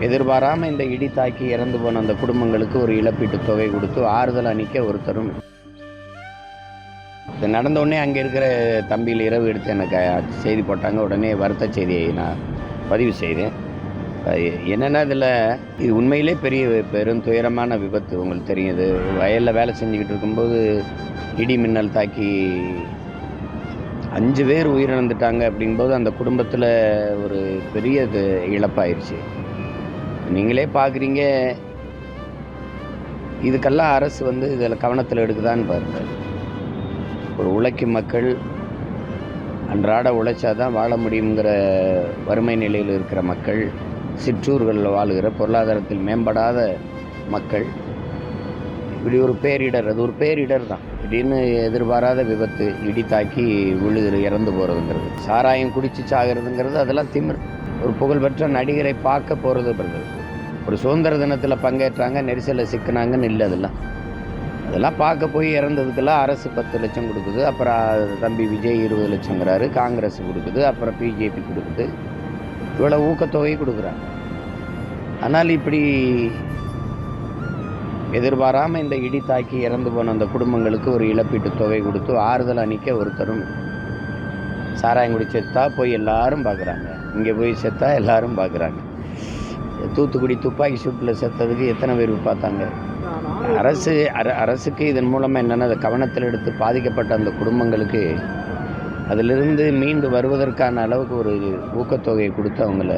எதிர்பாராமல் இந்த இடி தாக்கி இறந்து போன அந்த குடும்பங்களுக்கு ஒரு இழப்பீட்டு தொகை கொடுத்து ஆறுதல் அளிக்க ஒருத்தரும். இது நடந்த உடனே அங்கே இருக்கிற தம்பியில் இரவு எடுத்து எனக்கு செய்தி போட்டாங்க. உடனே வருத்த செய்தியை நான் பதிவு செய்தேன். என்னென்னா இதில் இது உண்மையிலே பெரும் துயரமான விபத்து. உங்களுக்கு தெரியுது, வயலில் வேலை செஞ்சுக்கிட்டு இருக்கும்போது இடி மின்னல் தாக்கி 5 பேர் உயிரிழந்துட்டாங்க. அப்படிங்கும்போது அந்த குடும்பத்தில் ஒரு பெரிய இழப்பாயிருச்சு. நீங்களே பார்க்குறீங்க. இதுக்கெல்லாம் அரசு இதில் கவனத்தில் எடுக்குதான்னு பாருங்கள். ஒரு உழைக்கும் மக்கள் அன்றாட உழைச்சாதான் வாழ முடியுங்கிற வறுமை நிலையில் இருக்கிற மக்கள், சிற்றூர்களில் வாழுகிற பொருளாதாரத்தில் மேம்படாத மக்கள், இப்படி ஒரு பேரிடர், அது ஒரு பேரிடர் தான். திடீர்னு எதிர்பாராத விபத்து, இடி தாக்கி இறந்து போகிறதுங்கிறது, சாராயம் குடிச்சு சாகிறதுங்கிறது, அதெல்லாம் திமிர். ஒரு புகழ்பெற்ற நடிகரை பார்க்க போகிறது ஒரு சுதந்திர தினத்தில் பங்கேற்றாங்க, நெரிசலில் சிக்கினாங்கன்னு இல்லை. அதெல்லாம் பார்க்க போய் இறந்ததுக்கெல்லாம் அரசு 10 லட்சம் கொடுக்குது. அப்புறம் தம்பி விஜய் 20 லட்சங்கிறாரு, காங்கிரஸ் கொடுக்குது, அப்புறம் பிஜேபி கொடுக்குது. இவ்வளோ ஊக்கத்தொகை கொடுக்குறாங்க. ஆனால் இப்படி எதிர்பாராமல் இந்த இடி தாக்கி இறந்து போன அந்த குடும்பங்களுக்கு ஒரு இழப்பீட்டு தொகை கொடுத்து ஆறுதல் அளிக்க ஒருத்தரும். சாராயம் குடி செத்தா போய் எல்லாரும் பார்க்குறாங்க, இங்கே போய் செத்தா எல்லாரும் பார்க்குறாங்க. தூத்துக்குடி துப்பாக்கி சூட்டில் செத்ததுக்கு எத்தனை பேர் பார்த்தாங்க? அரசுக்கு இதன் மூலமாக என்னென்னா, அதை கவனத்தில் எடுத்து பாதிக்கப்பட்ட அந்த குடும்பங்களுக்கு அதிலிருந்து மீண்டு வருவதற்கான அளவுக்கு ஒரு ஊக்கத்தொகையை கொடுத்து அவங்கள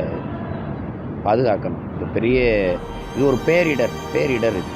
பாதுகாக்கணும். இது ஒரு பேரிடர் இது.